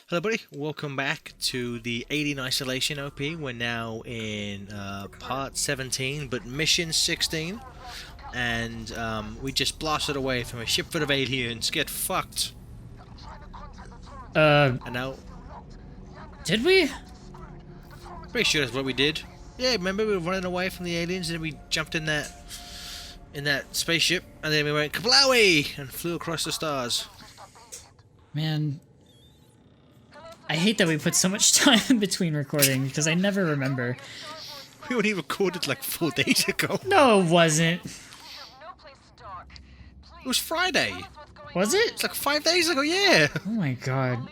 Hello, buddy. Welcome back to the Alien Isolation OP. We're now in part 17, but mission 16. And we just blasted away from a ship full of aliens. Get fucked. And now, Did we? pretty sure that's what we did. Yeah, remember we were running away from the aliens, and then we jumped in that spaceship, and then we went kablowie and flew across the stars. Man, I hate that we put so much time in between recording because I never remember. We only recorded like 4 days ago. No, it wasn't. It was Friday. Was it? It's like 5 days ago. Yeah. Oh my god.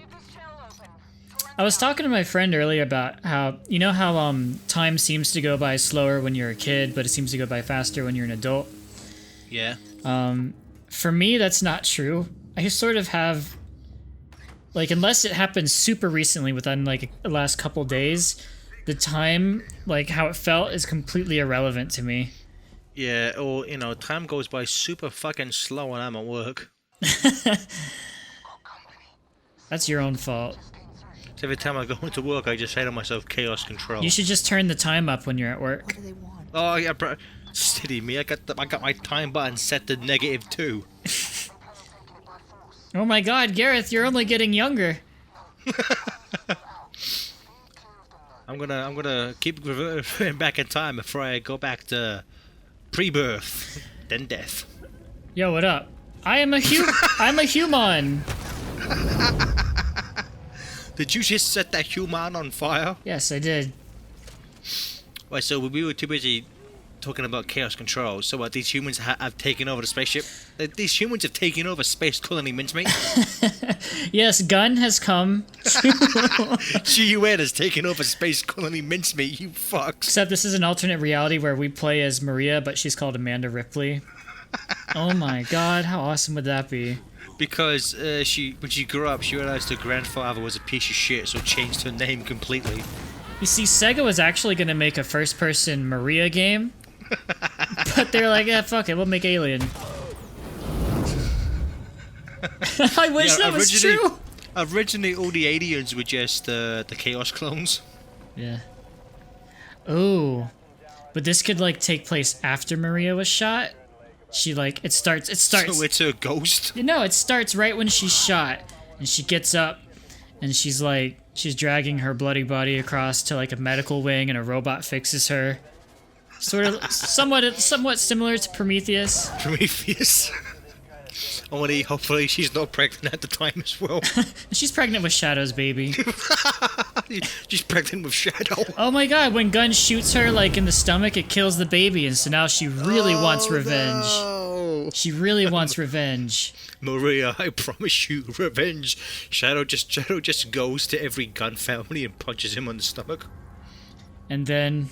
I was talking to my friend earlier about how, you know how time seems to go by slower when you're a kid, but it seems to go by faster when you're an adult? Yeah. For me, that's not true. I sort of have, like, unless it happens super recently within, like, the last couple days, the time, like, how it felt is completely irrelevant to me. Yeah, or, time goes by super fucking slow when I'm at work. That's your own fault. So every time I go into work, I just say to myself, chaos control. You should just turn the time up when you're at work. Oh, yeah, bro. Steady me. I got my time button set to -2. Oh my god, Gareth, you're only getting younger. I'm gonna keep reverting back in time before I go back to pre-birth, then death. Yo, what up? I'm a human. Did you just set that human on fire? Yes, I did. Right, so we were too busy talking about chaos control. So what? These humans have taken over the spaceship. These humans have taken over Space Colony Mincemeat. Yes, Gunn has come. GUN has taken over Space Colony Mincemeat. You fucks. Except this is an alternate reality where we play as Maria, but she's called Amanda Ripley. Oh my god, how awesome would that be? Because when she grew up, she realized her grandfather was a piece of shit, so changed her name completely. You see, Sega was actually going to make a first-person Maria game, but they're like, yeah, fuck it, we'll make Alien. I wish that was true. Originally, all the aliens were just the Chaos clones. Yeah. Oh, but this could like take place after Maria was shot. She like it starts. So it's a ghost. No, it starts right when she's shot, and she gets up, and she's dragging her bloody body across to like a medical wing, and a robot fixes her. Sort of, somewhat similar to Prometheus. Prometheus. Only, hopefully, she's not pregnant at the time as well. She's pregnant with Shadow's baby. She's pregnant with Shadow. Oh my god, when Gunn shoots her like in the stomach, it kills the baby, and so now she really wants revenge. No. She really wants revenge. Maria, I promise you revenge. Shadow just goes to every Gunn family and punches him on the stomach. And then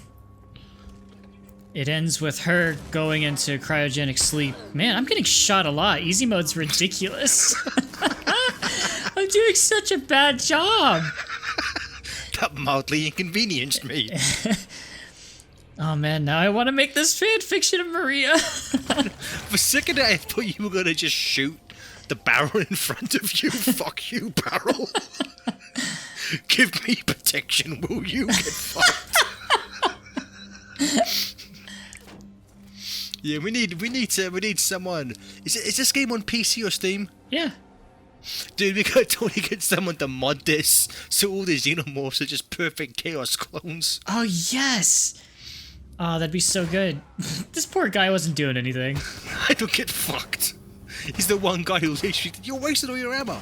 it ends with her going into cryogenic sleep. Man, I'm getting shot a lot. Easy mode's ridiculous. I'm doing such a bad job. That mildly inconvenienced me. Oh man, now I want to make this fan fiction of Maria. For a second, I thought you were gonna just shoot the barrel in front of you. Fuck you, barrel. Give me protection, will you? Get fucked. Yeah, we need someone. Is this game on PC or Steam? Yeah. Dude, we gotta totally get someone to mod this so all the xenomorphs are just perfect chaos clones. Oh yes. Oh, that'd be so good. This poor guy wasn't doing anything. I don't get fucked. He's the one guy who literally, you're wasting all your ammo.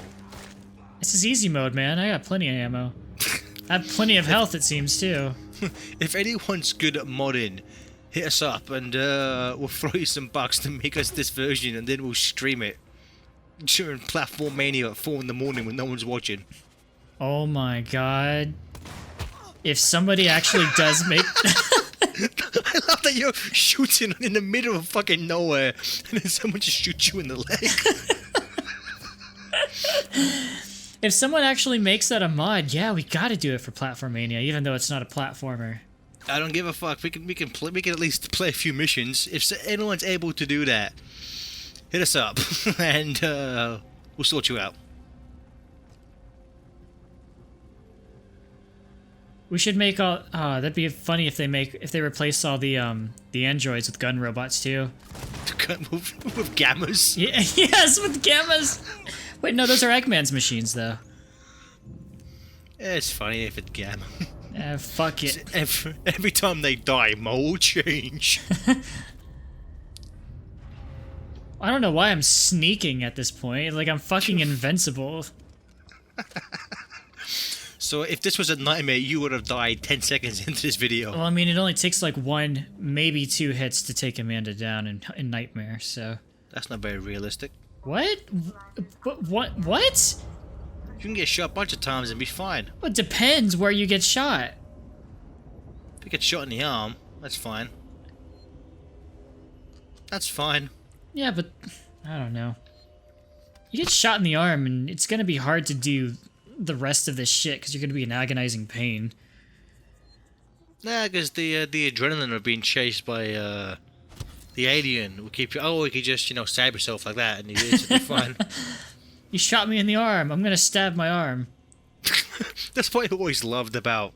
This is easy mode, man. I got plenty of ammo. I have plenty of health, it seems, too. If anyone's good at modding, hit us up and we'll throw you some bucks to make us this version, and then we'll stream it during Platform Mania at 4 in the morning when no one's watching. Oh my god. If somebody actually does make... I love that you're shooting in the middle of fucking nowhere and then someone just shoots you in the leg. If someone actually makes that a mod, yeah, we gotta do it for Platform Mania, even though it's not a platformer. I don't give a fuck. We can at least play a few missions. If anyone's able to do that, hit us up and we'll sort you out. We should make all. That'd be funny if they replace all the androids with gun robots too. with gammas. Yeah, yes, with gammas. Wait, no, those are Eggman's machines though. Yeah, it's funny if it's gamma. Fuck it. Every time they die, more will change. I don't know why I'm sneaking at this point. Like I'm fucking invincible. So if this was a nightmare, you would have died 10 seconds into this video. Well, I mean, it only takes like 1, maybe 2 hits to take Amanda down in Nightmare, so... That's not very realistic. What? What? You can get shot a bunch of times and be fine. Well, it depends where you get shot. If you get shot in the arm, that's fine. That's fine. Yeah, but... I don't know. You get shot in the arm, and it's gonna be hard to do the rest of this shit, because you're gonna be in agonizing pain. Nah, because the adrenaline of being chased by the alien will keep you. Oh, you could just stab yourself like that, and you're instantly fine. You shot me in the arm. I'm gonna stab my arm. That's what I always loved about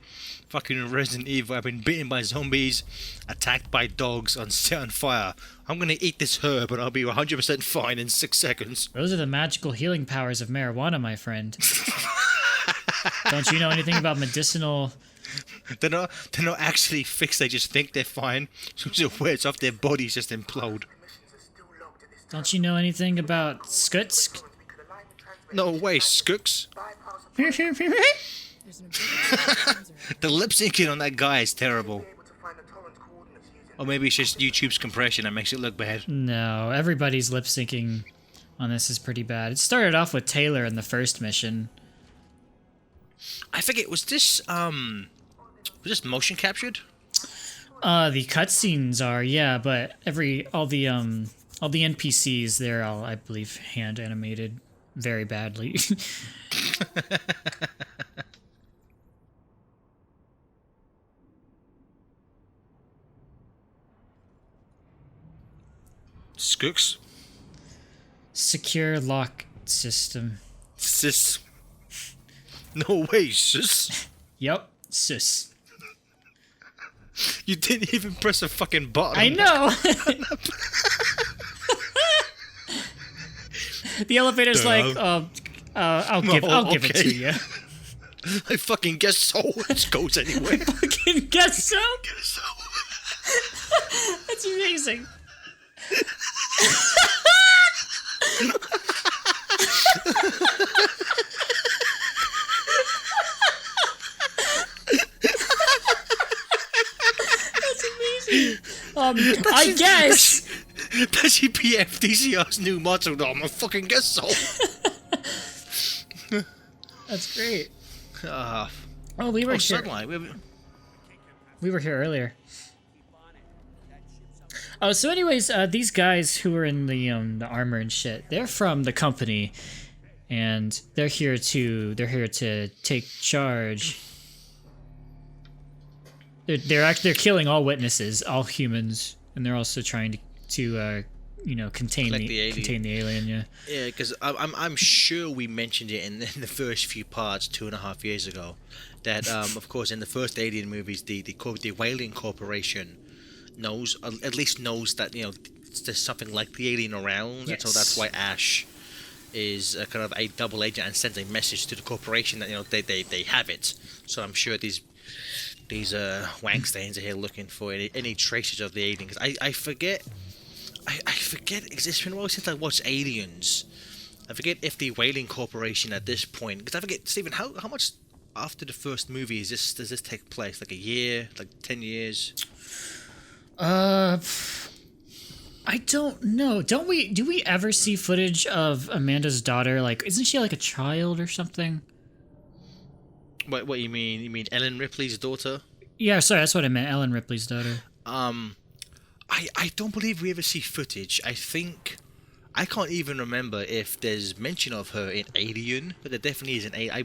fucking Resident Evil. I've been bitten by zombies, attacked by dogs, set on fire. I'm gonna eat this herb, and I'll be 100% fine in 6 seconds. Those are the magical healing powers of marijuana, my friend. Don't you know anything about medicinal? They're not actually fixed. They just think they're fine. So it wears off, their bodies just implode. Don't you know anything about skuts? No way, Skooks. The lip syncing on that guy is terrible. Or maybe it's just YouTube's compression that makes it look bad. No, everybody's lip syncing on this is pretty bad. It started off with Taylor in the first mission. I forget, was this motion captured? The cutscenes are, yeah, but all the NPCs, they're all, I believe, hand animated very badly. Skooks? Secure lock system. Sis. No way, sis. Yep, sis. You didn't even press a fucking button. I know! The elevator's like, I'll give it to you. I fucking guess so. It goes anyway. Fucking guess so? Guess so. That's amazing. That's amazing. I guess. That should be FTCR's new motto, though. I fucking guess so. That's great. Oh, we were here. Sunlight. We were here earlier. Oh, so anyways, these guys who are in the armor and shit, they're from the company, and they're here to take charge. They're killing all witnesses, all humans, and they're also trying to contain the alien. Yeah. Yeah, because I'm sure we mentioned it in the first few parts 2.5 years ago, that of course in the first Alien movies the Whaling Corporation at least knows that there's something like the alien around, yes. And so that's why Ash is kind of a double agent and sends a message to the corporation that they have it. So I'm sure these Wangstains are here looking for any traces of the alien. Because I forget. I forget. It's been a while since I watched Aliens. I forget if the Whaling Corporation at this point. Because I forget, Stephen, how much after the first movie does this take place? Like a year? Like 10 years? I don't know. Do we ever see footage of Amanda's daughter? Like, isn't she like a child or something? What you mean? You mean Ellen Ripley's daughter? Yeah, sorry, that's what I meant. Ellen Ripley's daughter. I don't believe we ever see footage. I can't even remember if there's mention of her in Alien, but there definitely is in I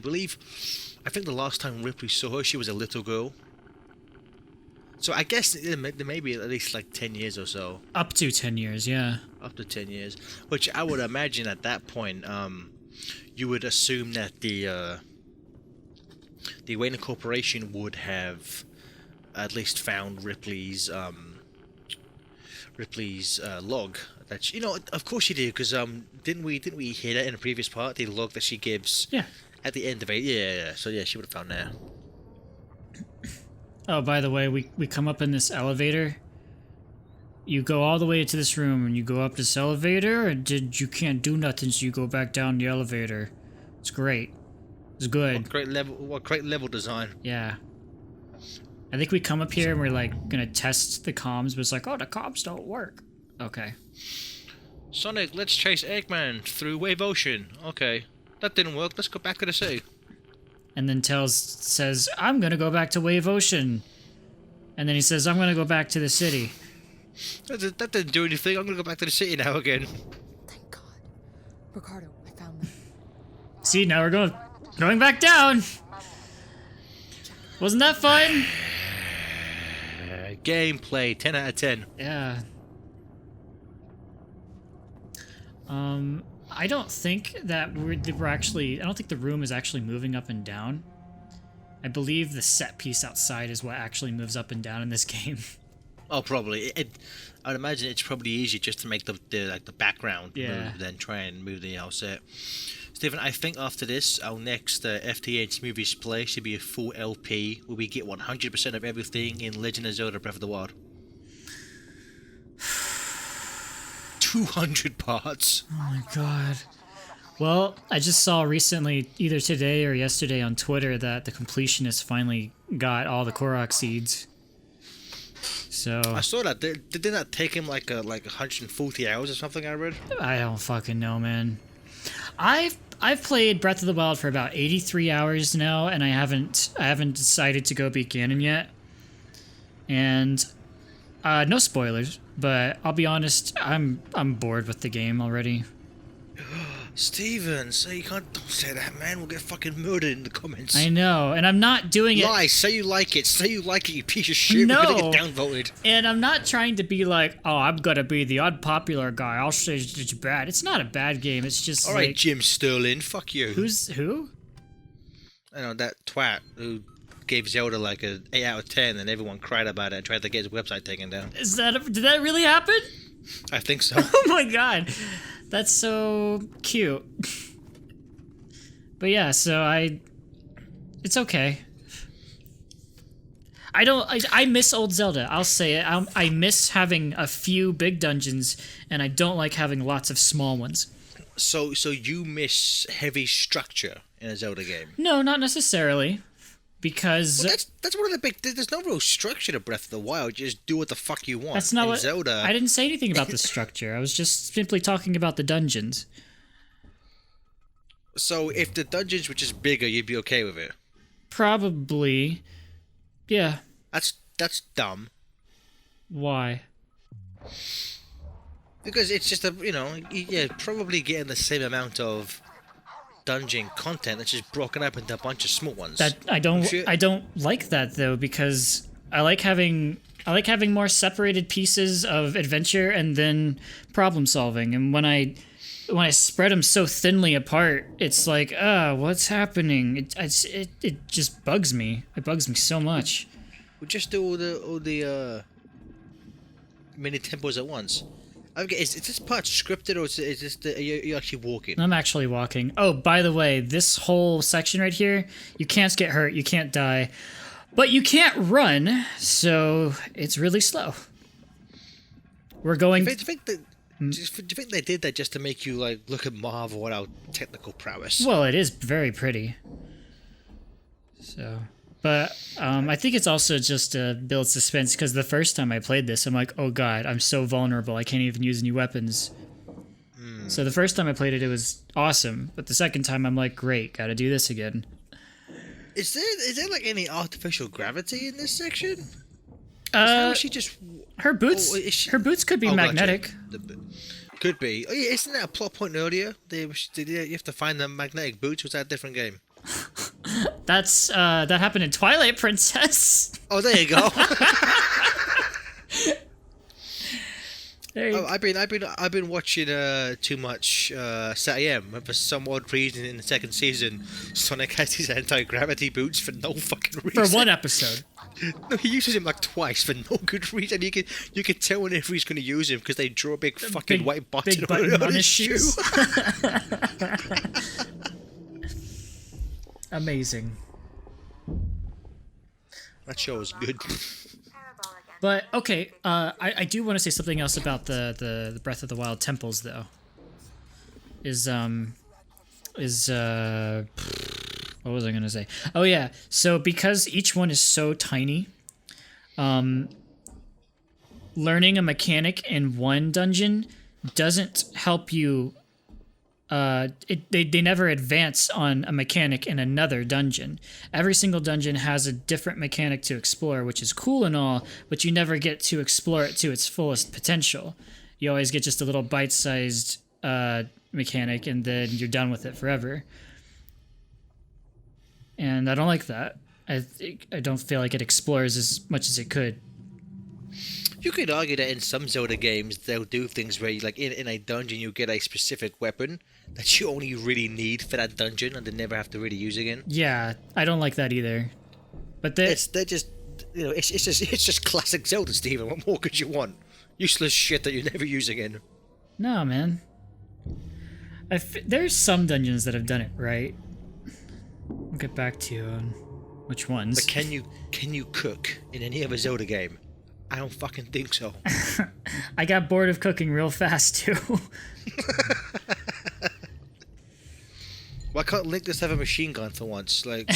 think the last time Ripley saw her, she was a little girl. So I guess there may be at least like 10 years or so. Up to 10 years, yeah. Up to 10 years. Which I would imagine at that point, you would assume that the the Wayne Corporation would have at least found Ripley's log. That of course she did, because didn't we hear that in a previous part? The log that she gives Yeah. at the end of it. Yeah. So yeah, she would have found that. Oh, by the way, we come up in this elevator. You go all the way to this room and you go up this elevator, and you can't do nothing, so you go back down the elevator. It's great. It's good. What great level design. Yeah. I think we come up here and we're like gonna test the comms, but it's like, oh, the comms don't work. Okay. Sonic, let's chase Eggman through Wave Ocean. Okay. That didn't work. Let's go back to the city. And then Tails says, I'm gonna go back to Wave Ocean. And then he says, I'm gonna go back to the city. That didn't do anything. I'm gonna go back to the city now again. Thank God. Ricardo, I found them. See, now we're going back down. Wasn't that fun? Gameplay, 10 out of 10. Yeah. I don't think that we're actually. I don't think the room is actually moving up and down. I believe the set piece outside is what actually moves up and down in this game. Oh, probably. I'd imagine it's probably easier just to make the background move than try and move the whole set. Stephen, I think after this, our next FTH Movies Play should be a full LP where we get 100% of everything in Legend of Zelda Breath of the Wild. 200 parts. Oh my god. Well, I just saw recently, either today or yesterday on Twitter, that the completionist finally got all the Korok seeds. So I saw that. Did that take him like 140 hours or something? I read. I don't fucking know, man. I've played Breath of the Wild for about 83 hours now, and I haven't decided to go beat Ganon yet. And no spoilers, but I'll be honest, I'm bored with the game already. Steven, don't say that, man. We'll get fucking murdered in the comments. I know, and I'm not doing it. Lie, say you like it. Say you like it, you piece of shit. No. We're gonna get downvoted. And I'm not trying to be like, oh, I'm gonna be the unpopular guy. I'll say it's bad. It's not a bad game. It's just All right, like, Jim Sterling, fuck you. who? I know that twat who gave Zelda like an 8 out of 10, and everyone cried about it and tried to get his website taken down. Did that really happen? I think so. Oh my god, that's so cute. But yeah, so it's okay. I miss old Zelda. I'll say it. I miss having a few big dungeons, and I don't like having lots of small ones. So you miss heavy structure in a Zelda game? No, not necessarily. Because well, that's one of the big. There's no real structure to Breath of the Wild. You just do what the fuck you want. that's not what Zelda. I didn't say anything about the structure. I was just simply talking about the dungeons. So if the dungeons were just bigger, you'd be okay with it. Probably. Yeah. That's dumb. Why? Because it's just probably getting the same amount of dungeon content that's just broken up into a bunch of small ones. That I don't like that though, because I like having more separated pieces of adventure and then problem solving. And when I spread them so thinly apart, it's like, what's happening? It just bugs me. It bugs me so much. We'll just do all the mini temples at once. Okay, is this part scripted, or is this are you actually walking? I'm actually walking. Oh, by the way, this whole section right here, you can't get hurt, you can't die, but you can't run, so it's really slow. We're going. Do you think they did that just to make you like look at marvel at our technical prowess? Well, it is very pretty. So, but I think it's also just to build suspense, because the first time I played this, I'm like, oh god, I'm so vulnerable. I can't even use any weapons. So the first time I played it, it was awesome. But the second time, I'm like, great, gotta do this again. Is there like any artificial gravity in this section? She just her boots. Her boots could be magnetic. Gotcha. Could be. Oh yeah, isn't that a plot point earlier? You have to find the magnetic boots. Was that a different game? That happened in Twilight Princess. Oh, there you go. There you I've been watching too much SatAM, and for some odd reason in the second season, Sonic has his anti-gravity boots for no fucking reason. For one episode. No, he uses him like twice for no good reason. You can tell whenever he's going to use him because they draw a big fucking white button, on his shoe. shoes. Amazing. That show was good. But okay, I do want to say something else about the Breath of the Wild temples though. What was I gonna say? Oh yeah, so because each one is so tiny, learning a mechanic in one dungeon doesn't help you. They never advance on a mechanic in another dungeon. Every single dungeon has a different mechanic to explore, which is cool and all, but you never get to explore it to its fullest potential. You always get just a little bite-sized mechanic, and then you're done with it forever. And I don't like that. I don't feel like it explores as much as it could. You could argue that in some Zelda games, they'll do things where, like, in a dungeon, you get a specific weapon that you only really need for that dungeon and then never have to really use again. Yeah, I don't like that either. But they're just, you know, it's just classic Zelda, Steven. What more could you want? Useless shit that you never use again. No, man. There's some dungeons that have done it right. I'll get back to you on which ones. But can you cook in any other Zelda game? I don't fucking think so. I got bored of cooking real fast too. Why can't Link just have a machine gun for once? Like,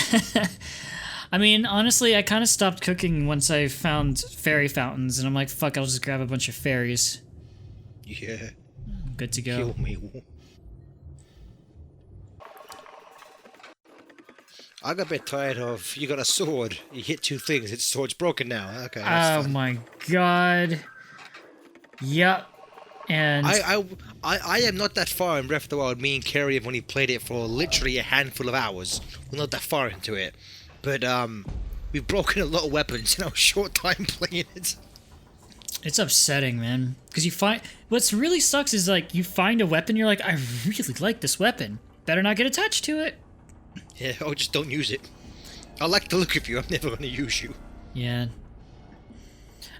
I mean, honestly, I kind of stopped cooking once I found fairy fountains, and I'm like, fuck, I'll just grab a bunch of fairies. yeah, Good to go. kill me. I got a bit tired of, you got a sword, you hit two things, its sword's broken now. Okay, that's Oh fine. my god. Yep. And I am not that far in Breath of the Wild. Me and Kerry have only played it for literally a handful of hours. We're not that far into it. But, we've broken a lot of weapons in our short time playing it. it's upsetting, man. Because what's really sucks is, like, you find a weapon, you're like, I really like this weapon. Better not get attached to it. Yeah, oh, just don't use it. I like the look of you, I'm never going to use you. Yeah.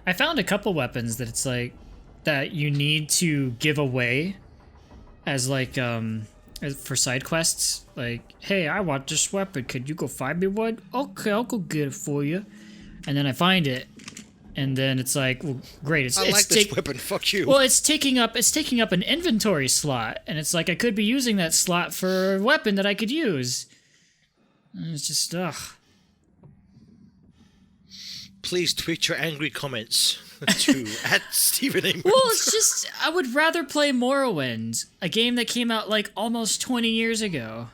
I found a couple weapons that it's like that you need to give away as like for side quests. Like, hey, I want this weapon. Could you go find me one? Okay, I'll go get it for you. And then I find it, and then it's like, well, great. I like this weapon. Fuck you. Well, it's taking up an inventory slot, and it's like I could be using that slot for a weapon that I could use. And it's just ugh. Please tweet your angry comments to @Stephen Well, it's just I would rather play Morrowind, a game that came out like almost 20 years ago.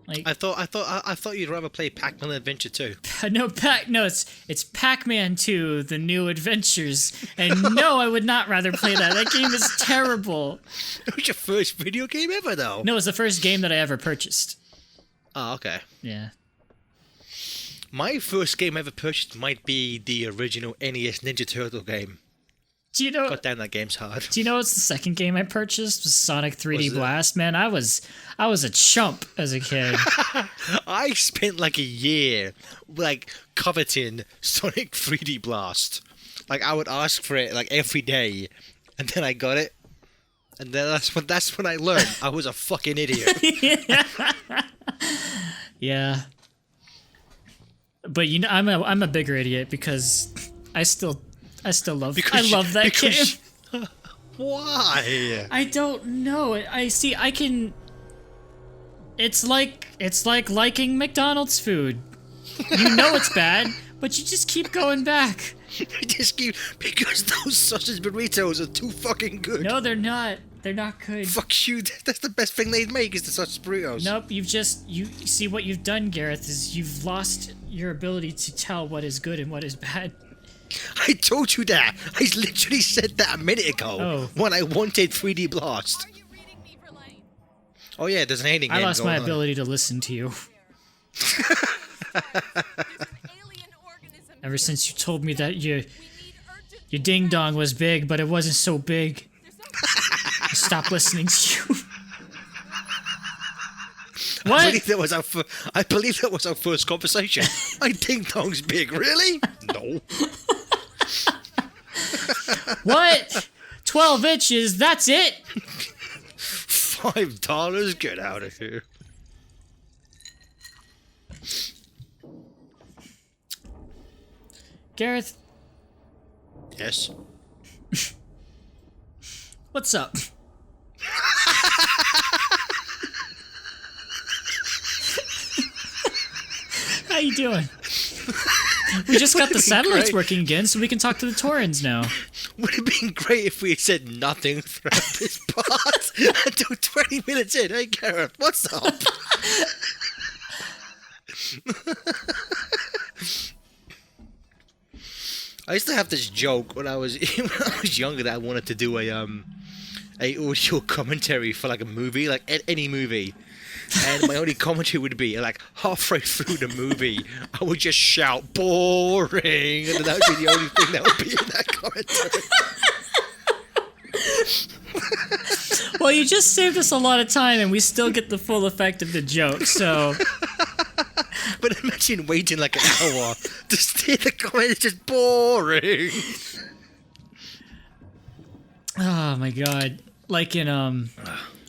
Like I thought you'd rather play Pac-Man Adventure 2. no, it's Pac-Man 2: The New Adventures, and no, I would not rather play that. That game is terrible. It was your first video game ever, though. No, it was the first game that I ever purchased. Oh, okay. Yeah. My first game ever purchased might be the original NES Ninja Turtle game. Do you know? God damn, that game's hard. Do you know what's the second game I purchased? Was Sonic 3D Was it? Blast. Man, I was a chump as a kid. I spent like a year, like, coveting Sonic 3D Blast. Like, I would ask for it, like, every day, and then I got it. And then that's when I learned I was a fucking idiot. Yeah. But you know, I'm a bigger idiot because I still love that game. Why? I don't know. I see. I can. It's like liking McDonald's food. You know it's bad, but you just keep going back. I just keep because those sausage burritos are too fucking good. No, they're not. They're not good. Fuck you. That's the best thing they'd make is the sausage burritos. Nope. You see what you've done, Gareth, is you've lost your ability to tell what is good and what is bad. I told you that. I literally said that a minute ago Oh. when I wanted 3D Blast. Are you reading me, Verlaine? Oh yeah, there's an alien I game lost my going on. ability to listen to you. There's an alien organism Ever here. since you told me that you We need urgent Your ding dong was big, but it wasn't so big. Stop listening to you. I What? believe that was our first conversation. My ding dong's big, really? No. What? 12 inches, that's it? $5? Get out of here. Gareth, Yes. what's up? How you doing? We just got the satellites great. working again, so we can talk to the Taurans now. Would have been great if we had said nothing throughout this part until 20 minutes in. Hey, Gareth, what's up? I used to have this joke when I was younger that I wanted to do a audio commentary for like a movie, like any movie. And my only commentary would be like halfway through the movie, I would just shout boring, and that would be the only thing that would be in that commentary. Well, you just saved us a lot of time, and we still get the full effect of the joke, so... But imagine waiting like an hour to see the comment. It's just boring. Oh my god. Like in,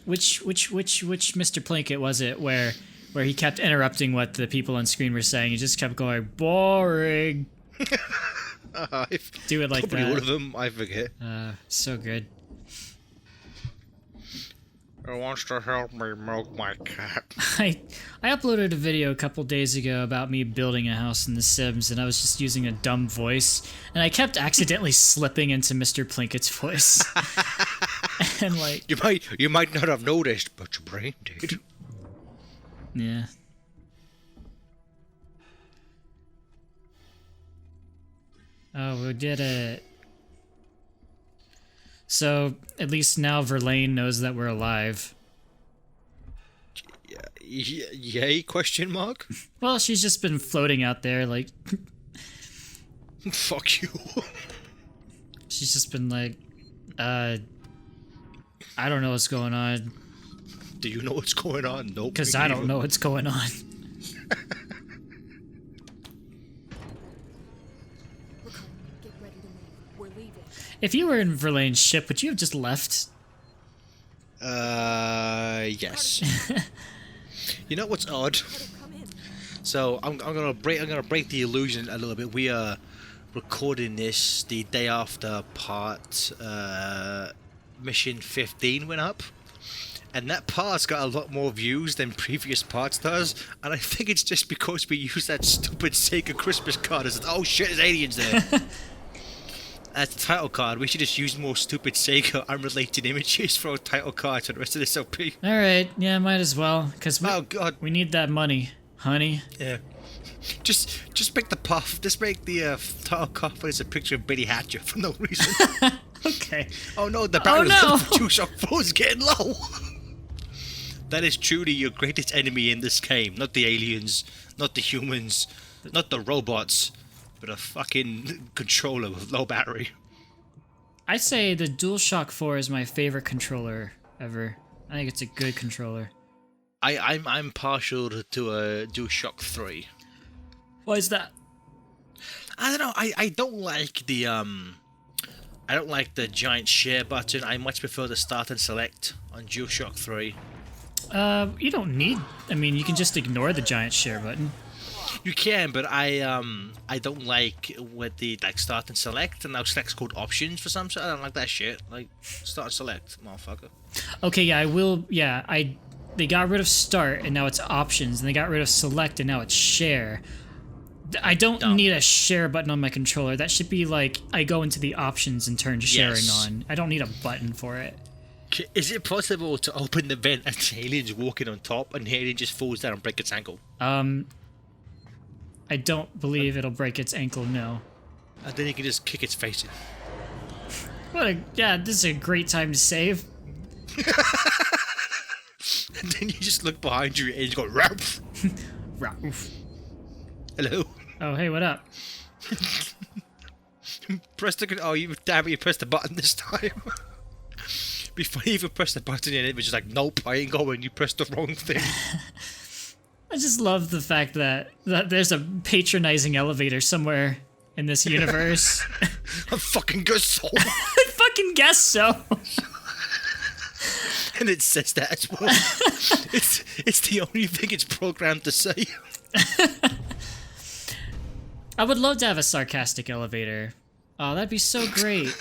which Mr. Plinkett was it where he kept interrupting what the people on screen were saying? He just kept going, boring. Do it like Probably that. all of them. I forget. So good. Who wants to help me milk my cat? I uploaded a video a couple days ago about me building a house in The Sims, and I was just using a dumb voice, and I kept accidentally slipping into Mr. Plinkett's voice. And like, You might not have noticed, but your brain did. yeah. Oh, we did it. So, at least now Verlaine knows that we're alive. Yay? Question mark? Well, she's just been floating out there, like, Fuck you. she's just been like, I don't know what's going on, Do you know what's going on? Nope. because I don't know what's going on. Ricardo, get ready to move. We're leaving. If you were in Verlaine's ship, would you have just left? Yes. You know what's odd? Ricardo, come in. So I'm gonna break the illusion a little bit. We are recording this the day after mission 15 went up, and that part's got a lot more views than previous parts does. And I think it's just because we use that stupid Sega Christmas card as oh shit, there's aliens there. As the title card, we should just use more stupid Sega unrelated images for our title card for the rest of this OP. Alright, yeah, might as well, because Oh god, we need that money, honey. yeah. Just make the puff. Just make the title card as a picture of Billy Hatcher for no reason. Okay. Oh no, the battery no. of Shock 4 is getting low. That is truly your greatest enemy in this game. Not the aliens, not the humans, not the robots, but a fucking controller with low battery. I say the DualShock 4 is my favorite controller ever. I think it's a good controller. I'm partial to a DualShock 3. Why is that? I don't know. I don't like the I don't like the giant share button. I much prefer the start and select on DualShock 3. You don't need... I mean, you can just ignore the giant share button. You can, but I don't like with the like start and select, and now select's called options for some shit. I don't like that shit. Like start and select, motherfucker. Okay, yeah, I will... Yeah, they got rid of start, and now it's options, and they got rid of select, and now it's share. I don't Dumb. need a share button on my controller. That should be like, I go into the options and turn sharing Yes. on. I don't need a button for it. Is it possible to open the vent and the alien's walking on top, and the alien just falls down and breaks its ankle? I don't believe it'll break its ankle, no. And then you can just kick its face in. Yeah, this is a great time to save. And then you just look behind you and you go, Ralph! Ralph. Hello? Oh, hey, what up? Press the... Oh, you damn it, you pressed the button this time. Before you even press the button and it was just like, nope, I ain't going, you pressed the wrong thing. I just love the fact that there's a patronizing elevator somewhere in this universe. I fucking guess so. I fucking guess so. And it says that as well. It's the only thing it's programmed to say. I would love to have a sarcastic elevator. Oh, that'd be so great.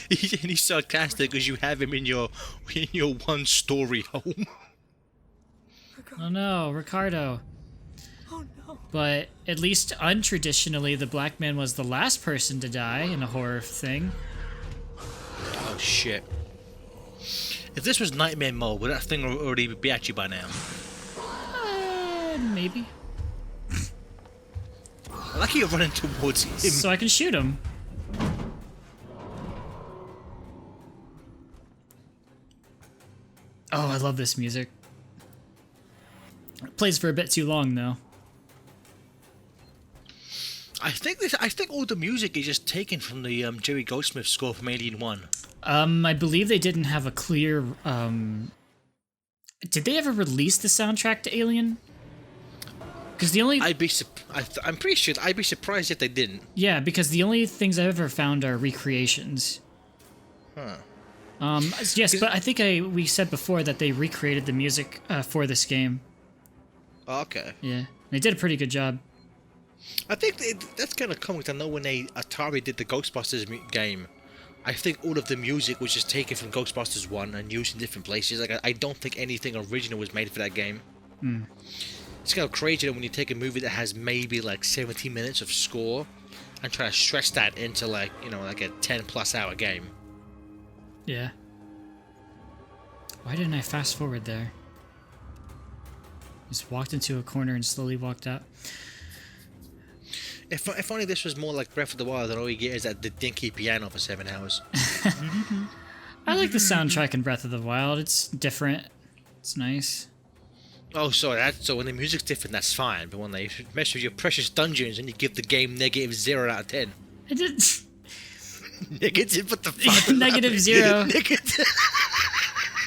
He's sarcastic because you have him in your one-story home. Oh no, Ricardo. Oh no. But at least untraditionally, the black man was the last person to die in a horror thing. Oh shit. If this was Nightmare Mode, would that thing already be at you by now? Maybe. I like you're running towards him. So I can shoot him. Oh, I love this music. It plays for a bit too long, though. I think all the music is just taken from the Jerry Goldsmith score from Alien 1. I believe they didn't have a clear. Did they ever release the soundtrack to Alien? Because the only I'm pretty sure I'd be surprised if they didn't. yeah, because the only things I've ever found are recreations. Huh. Yes, but I think we said before that they recreated the music for this game. Oh, okay. Yeah, they did a pretty good job. I think that's kind of comic. I know when Atari did the Ghostbusters game, I think all of the music was just taken from Ghostbusters 1 and used in different places. Like I don't think anything original was made for that game. It's kind of crazy when you take a movie that has maybe like 70 minutes of score and try to stretch that into like, you know, like a 10+ hour game. Yeah. Why didn't I fast forward there? Just walked into a corner and slowly walked out. If only this was more like Breath of the Wild, and all you get is that the dinky piano for 7 hours. I like the soundtrack in Breath of the Wild. It's different. It's nice. Oh, sorry. So when the music's different, that's fine. But when they mess with your precious dungeons and you give the game -0 out of 10. I did. Negative? What the fuck? -0. Negative.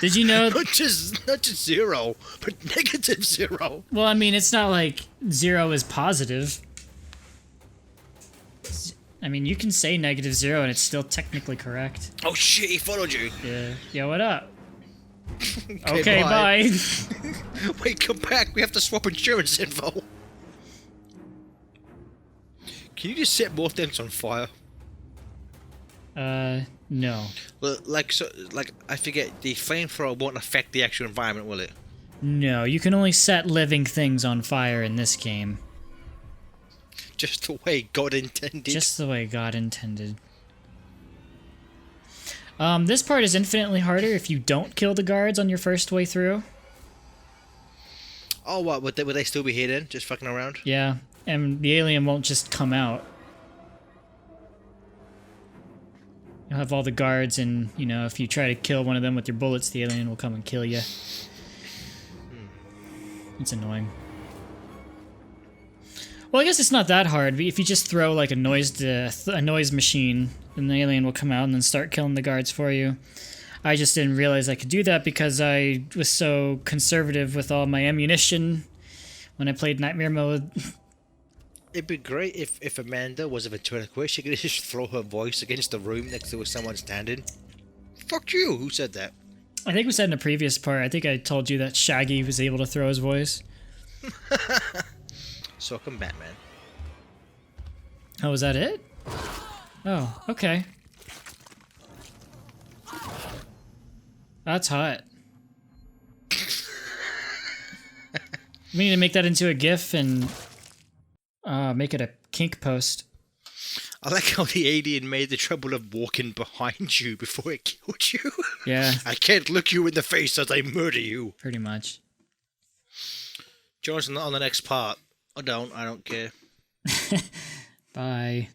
Did you know? not just 0, but -0. Well, I mean, it's not like 0 is positive. I mean, you can say -0 and it's still technically correct. Oh shit! He followed you. Yeah. Yo, what up? Okay, bye. Wait, come back. We have to swap insurance info. Can you just set more things on fire? No. Well, like I forget. The flamethrower won't affect the actual environment, will it? No, you can only set living things on fire in this game. Just the way God intended. Just the way God intended. This part is infinitely harder if you don't kill the guards on your first way through. Oh, what? Would they still be here then? Just fucking around? Yeah, and the alien won't just come out. You'll have all the guards, and, you know, if you try to kill one of them with your bullets, the alien will come and kill you. It's annoying. Well, I guess it's not that hard. If you just throw, like, a noise machine, then the alien will come out and then start killing the guards for you. I just didn't realize I could do that because I was so conservative with all my ammunition when I played Nightmare Mode. It'd be great if Amanda was a ventriloquist. She could just throw her voice against the room next to someone standing. Fuck you! Who said that? I think we said in a previous part, I think I told you that Shaggy was able to throw his voice. So come Batman. Oh, was that it? Oh, okay. That's hot. We need to make that into a GIF and make it a kink post. I like how the alien made the trouble of walking behind you before it killed you. Yeah. I can't look you in the face as I murder you. Pretty much. Join us on the next part. I don't care. Bye.